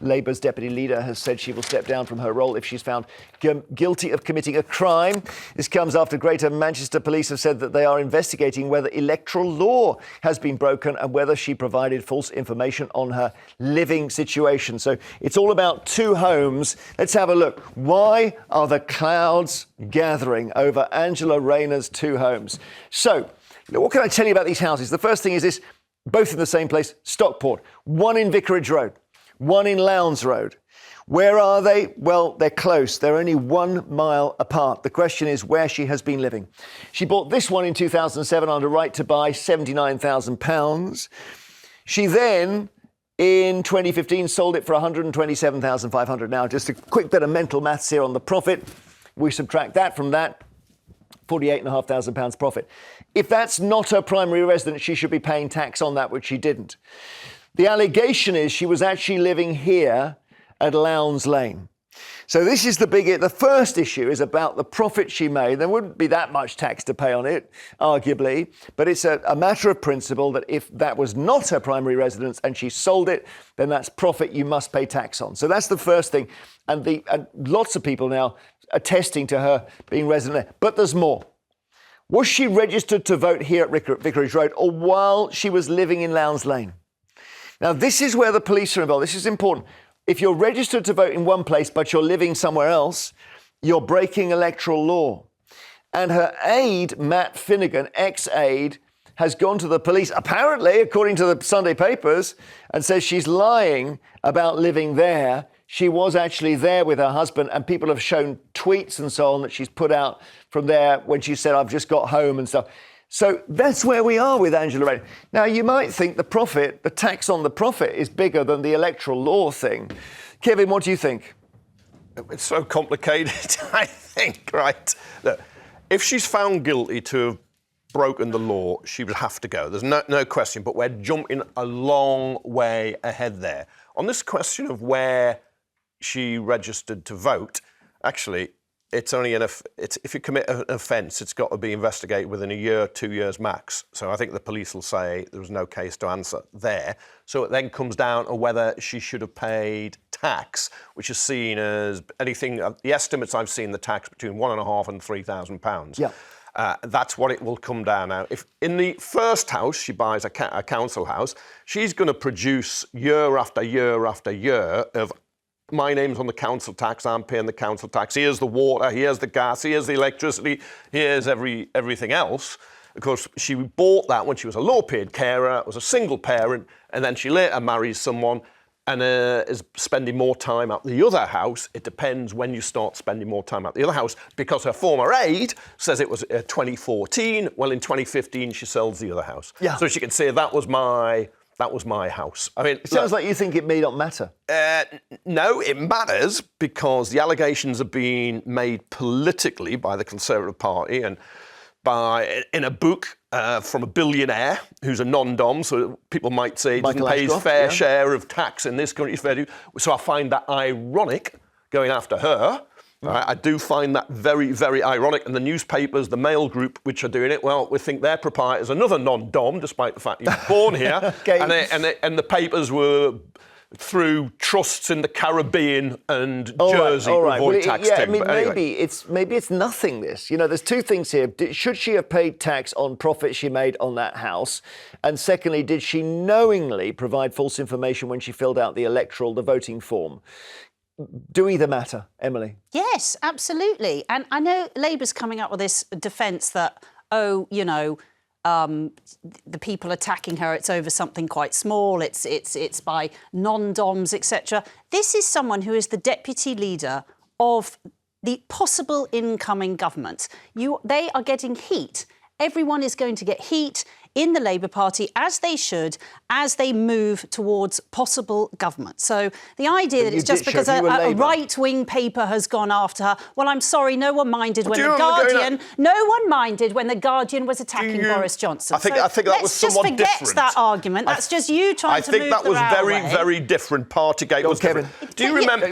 Labour's deputy leader has said she will step down from her role if she's found guilty of committing a crime. This comes after Greater Manchester Police have said that they are investigating whether electoral law has been broken and whether she provided false information on her living situation. So it's all about two homes. Let's have a look. Why are the clouds gathering over Angela Rayner's two homes? So what can I tell you about these houses? The first thing is this, both in the same place, Stockport. One in Vicarage Road, one in Lowndes Road. Where are they? Well, they're close. They're only 1 mile apart. The question is where she has been living. She bought this one in 2007 under right to buy, £79,000. She then, in 2015, sold it for £127,500. Now, just a quick bit of mental maths here on the profit. We subtract that from that, £48,500 profit. If that's not her primary residence, she should be paying tax on that, which she didn't. The allegation is she was actually living here at Lowndes Lane. So this is the first issue is about the profit she made. There wouldn't be that much tax to pay on it, arguably, but it's a matter of principle that if that was not her primary residence and she sold it, then that's profit you must pay tax on. So that's the first thing. And lots of people now attesting to her being resident there. But there's more. Was she registered to vote here at Vicarage Road or while she was living in Lowndes Lane? Now, this is where the police are involved. This is important. If you're registered to vote in one place but you're living somewhere else, you're breaking electoral law. And her aide, Matt Finnegan, ex-aide, has gone to the police, apparently, according to the Sunday papers, and says she's lying about living there. She was actually there with her husband, and people have shown tweets and so on that she's put out from there when she said, I've just got home and stuff. So that's where we are with Angela Rayner. Now, you might think the tax on the profit is bigger than the electoral law thing. Kevin, what do you think? It's so complicated, I think, right? Look, if she's found guilty to have broken the law, she would have to go. There's no question, but we're jumping a long way ahead there. On this question of where she registered to vote, actually, it's only if you commit an offence, it's got to be investigated within a year, 2 years max. So I think the police will say there was no case to answer there. So it then comes down to whether she should have paid tax, which is seen as anything. The estimates I've seen, the tax between £1,500 and £3,000. Yeah. That's what it will come down now. If in the first house she buys a council house, she's going to produce year after year after year of my name's on the council tax, I'm paying the council tax, here's the water, here's the gas, here's the electricity, here's everything else. Of course, she bought that when she was a low-paid carer, was a single parent, and then she later marries someone and is spending more time at the other house. It depends when you start spending more time at the other house, because her former aide says it was 2014. Well, in 2015, she sells the other house. Yeah. So she can say, that was my house. I mean, it sounds like you think it may not matter. No, it matters because the allegations are being made politically by the Conservative Party and in a book from a billionaire who's a non-dom, so people might say he doesn't pay his fair share of tax in this country. So I find that ironic going after her. I do find that very, very ironic. And the newspapers, the Mail Group, which are doing it, well, we think their proprietor is another non-dom, despite the fact he was born here. Okay. And the papers were through trusts in the Caribbean and Jersey to avoid tax. Yeah, I mean, maybe it's nothing, this. You know, there's two things here. Should she have paid tax on profit she made on that house? And secondly, did she knowingly provide false information when she filled out the the voting form? Do either matter, Emily? Yes, absolutely. And I know Labour's coming up with this defence that, the people attacking her, it's over something quite small, it's by non-doms, etc. This is someone who is the deputy leader of the possible incoming government. They are getting heat. Everyone is going to get heat in the Labour Party, as they should, as they move towards possible government. So the idea that it's just because a right-wing paper has gone after her, well, I'm sorry, no one minded when The Guardian was attacking Boris Johnson. I think that was somewhat different. Let's just forget that argument. That's just you trying to move the I think that was very, very different. Partygate was different. Do you remember?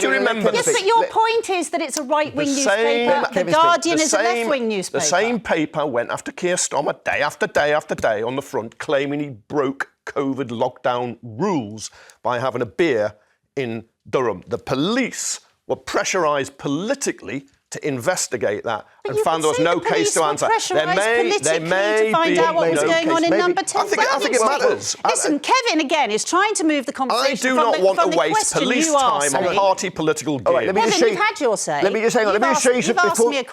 Yes, but your point is that it's a right-wing newspaper. The Guardian is a left-wing newspaper. The same paper went after Keir Starmer day after day after day on the front, claiming he broke COVID lockdown rules by having a beer in Durham. The police were pressurised politically to investigate that and found there was no case to answer. There may to find out what was going on in number 10. I think it matters. Listen, Kevin, again, is trying to move the conversation. I do not want to waste police time on party political gain. Right, Kevin, you've had your say. Let me just hang on. Let me just show you some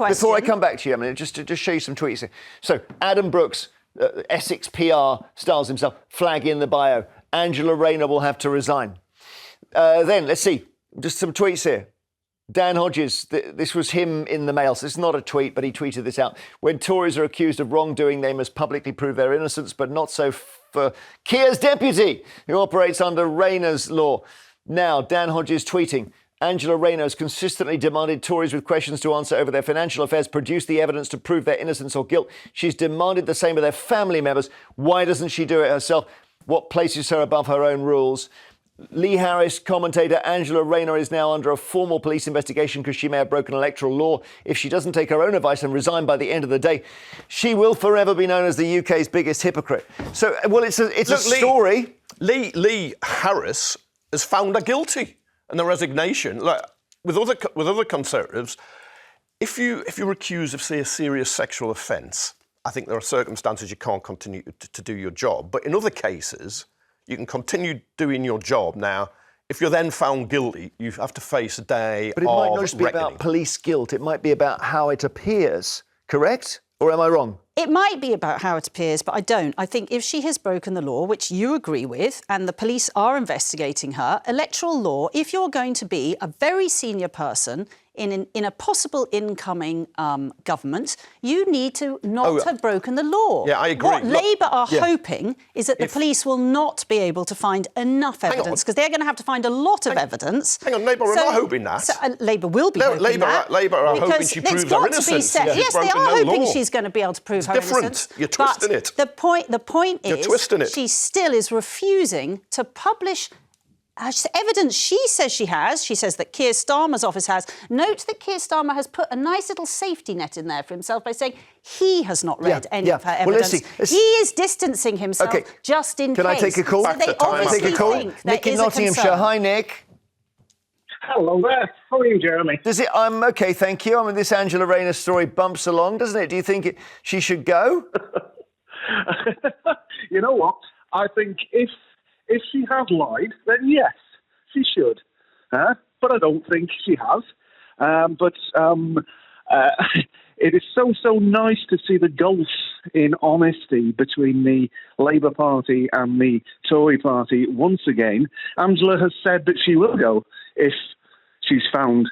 before I come back to you. I mean, just show you some tweets here. So, Adam Brooks, Essex PR, styles himself, flag in the bio. Angela Rayner will have to resign. Then, let's see, just some tweets here. Dan Hodges, this was him in the Mail. So it's not a tweet, but he tweeted this out. When Tories are accused of wrongdoing, they must publicly prove their innocence, but not so for Keir's deputy, who operates under Rayner's law. Now, Dan Hodges tweeting, Angela Rayner has consistently demanded Tories with questions to answer over their financial affairs produce the evidence to prove their innocence or guilt. She's demanded the same of their family members. Why doesn't she do it herself? What places her above her own rules? Lee Harris, commentator, Angela Rayner is now under a formal police investigation because she may have broken electoral law. If she doesn't take her own advice and resign by the end of the day, she will forever be known as the UK's biggest hypocrite. So, well, it's a story. Lee Harris has found her guilty, and the resignation, like with other Conservatives, if you're accused of, say, a serious sexual offence, I think there are circumstances you can't continue to do your job. But in other cases, you can continue doing your job. Now, if you're then found guilty, you have to face a day of But it might not just be reckoning. about police guilt. It might be about how it appears, correct? Or am I wrong? It might be about how it appears, but I don't. I think if she has broken the law, which you agree with, and the police are investigating her, electoral law, if you're going to be a very senior person in a possible incoming government, you need to not have broken the law. Yeah, I agree. What Labour are hoping is that the police will not be able to find enough evidence, because they're going to have to find a lot of evidence. Hang on, Labour are not hoping that. So, Labour will be hoping that. Labour are hoping she proves her innocence. Yes, they are hoping she's going to be able to prove her innocence. You're twisting it. The point is, You're twisting it. She still is refusing to publish evidence she says she has. She says that Keir Starmer's office has. Note that Keir Starmer has put a nice little safety net in there for himself by saying he has not read any of her evidence. He is distancing himself just in case. Can I take a call? So they obviously think Nick in Nottinghamshire. Hi, Nick. Hello there. How are you, Jeremy? I'm OK, thank you. I mean, this Angela Rayner story bumps along, doesn't it? Do you think she should go? You know what? I think if she has lied, then yes, she should. But I don't think she has. It is so nice to see the gulf in honesty between the Labour Party and the Tory Party once again. Angela has said that she will go if she's found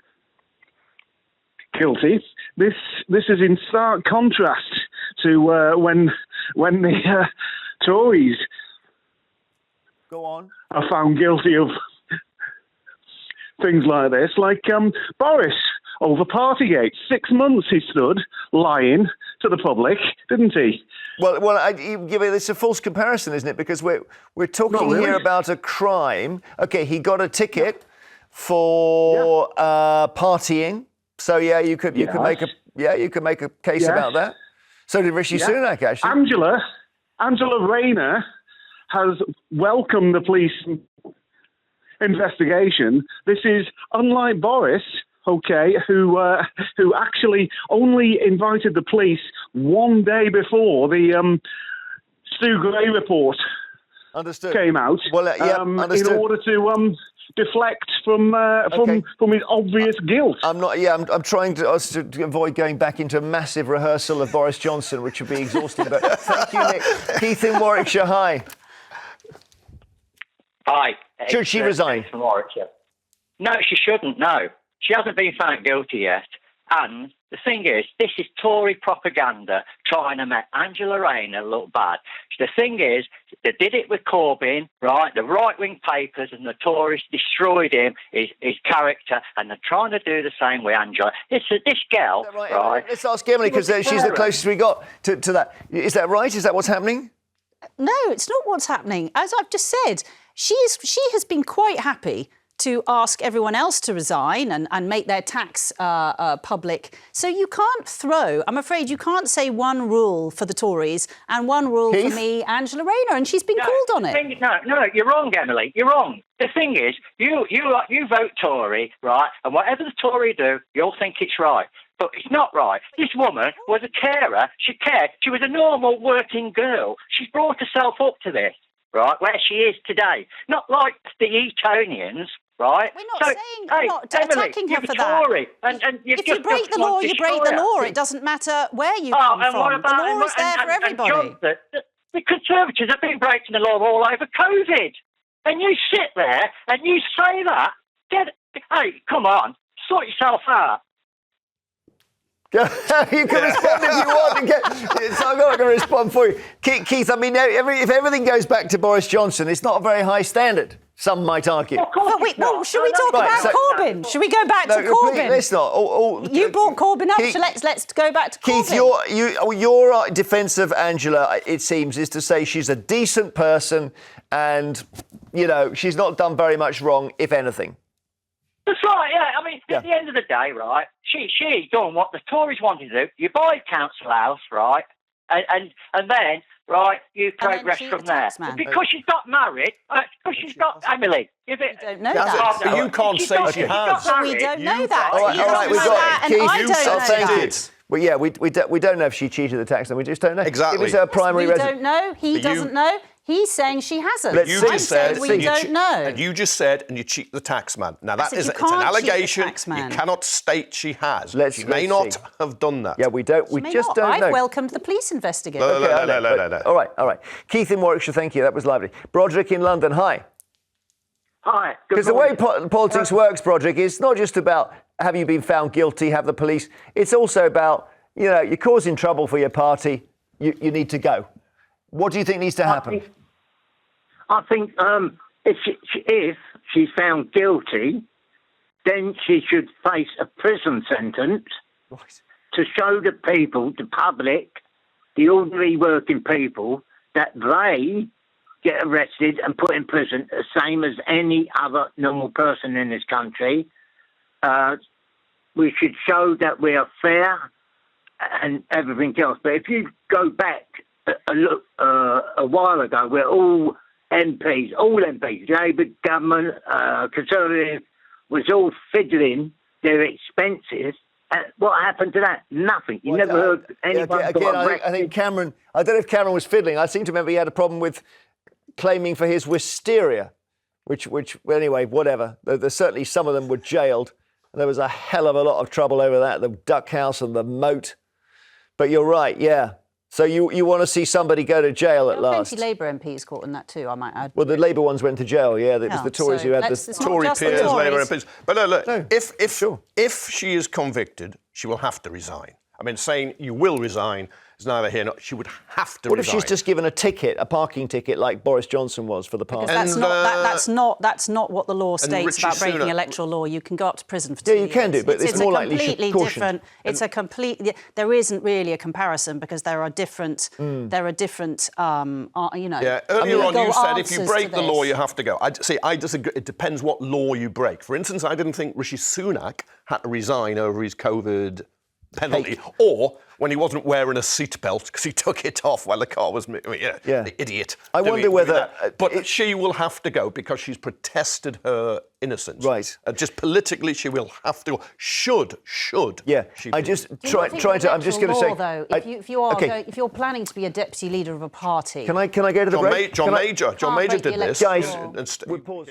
guilty. This is in stark contrast to when the Tories Go on. are found guilty of things like this, like Boris over Partygate. 6 months he stood lying to the public, didn't he? Well, it's a false comparison, isn't it? Because we're talking here about a crime. OK, he got a ticket for partying. So you could make a case about that. So did Rishi Sunak, actually. Angela Rayner has welcomed the police investigation. This is unlike Boris, who actually only invited the police one day before the Stu Gray report came out. Well, understood. In order to deflect from his obvious guilt. I'm trying to avoid going back into a massive rehearsal of Boris Johnson, which would be exhausting. But thank you, Nick. Keith in Warwickshire, hi. Hi. Should she resign? From Warwickshire. No, she shouldn't, no. She hasn't been found guilty yet. And the thing is, this is Tory propaganda trying to make Angela Rayner look bad. The thing is, they did it with Corbyn, right? The right-wing papers and the Tories destroyed him, his character, and they're trying to do the same with Angela. This girl, right? Let's ask Emily, because she's the closest we got to that. Is that right? Is that what's happening? No, it's not what's happening. As I've just said, she has been quite happy to ask everyone else to resign and make their tax public. So you can't I'm afraid you can't say one rule for the Tories and one rule Keith? for me, Angela Rayner, and she's been called on it. No, you're wrong, Emily. You're wrong. The thing is, you vote Tory, right? And whatever the Tory do, you'll think it's right. But it's not right. This woman was a carer. She cared. She was a normal working girl. She's brought herself up to this, right, where she is today. Not like the Etonians, right? We're not we're not attacking her for Tory, that. and if you break the law, you break the law. It doesn't matter where you come from. The law is there for everybody. The Conservatives have been breaking the law all over COVID. And you sit there and you say that. Hey, come on, sort yourself out. You can respond if you want. I'm not going to respond for you. Keith, I mean, if everything goes back to Boris Johnson, it's not a very high standard, some might argue. Should we talk about Corbyn? Should we go back to Corbyn? Let's not. You brought Corbyn up, so let's go back to Corbyn. Keith, your defence of Angela, it seems, is to say she's a decent person and, she's not done very much wrong, if anything. That's right, yeah. I mean, at the end of the day, right, she's done what the Tories wanted to do. You buy a council house, right, and then, right, you progress from there. Because she's got married, because she's got Emily. We don't know that. But you can't say she has. We don't know that. All right, we've got it. Keith, I don't know that. Well, yeah, we don't know if she cheated the tax, and we just don't know. Exactly. It was her primary residence. We don't know. He doesn't know. He's saying she hasn't. You just said we don't know. And you just said, and you cheat the tax man. Now that is it's an can't allegation. Cheat the tax man. You cannot state she has. She may let's not see. have done that. Yeah, we don't. We just don't know. I've welcomed the police investigation. No. All right. Keith in Warwickshire, thank you. That was lovely. Broderick in London, hi. Hi. Because the way politics works, Broderick, is not just about have you been found guilty, have the police. It's also about, you're causing trouble for your party. You need to go. What do you think needs to happen? I think if she's found guilty, then she should face a prison sentence to show the people, the public, the ordinary working people, that they get arrested and put in prison the same as any other normal person in this country. We should show that we are fair and everything else. But if you go back a while ago, we're all MPs, Labour government, Conservative, was all fiddling their expenses. What happened to that? Nothing. You never heard anyone. I think Cameron, I don't know if Cameron was fiddling. I seem to remember he had a problem with claiming for his wisteria, which anyway, whatever. There's certainly some of them were jailed. There was a hell of a lot of trouble over that, the duck house and the moat. But you're right, yeah. So you want to see somebody go to jail at last? Plenty Labour MPs caught in that too, I might add. Well, the Labour ones went to jail, yeah. It was the Tories who had the Tory peers, Labour MPs. But look, No. if she is convicted, she will have to resign. I mean, saying you will resign is neither here nor she would have to resign. What if she's just given a ticket, a parking ticket, like Boris Johnson was for the party? Because that's not what the law states about breaking electoral law. You can go up to prison for 2 years. Yeah, you can do, but it's more likely she's completely different. It's a complete. There isn't really a comparison because there are different. There are different. Yeah, earlier on you said if you break the law, you have to go. I disagree. It depends what law you break. For instance, I didn't think Rishi Sunak had to resign over his COVID penalty, or when he wasn't wearing a seatbelt because he took it off while the car was the idiot. I wonder whether... But she will have to go because she's protested her innocence. Right. Just politically, she will have to go. Should. Yeah. I'm just going to say... Though, if you're planning to be a deputy leader of a party... Can I go to the break? John Major did this. Guys, we'll pause.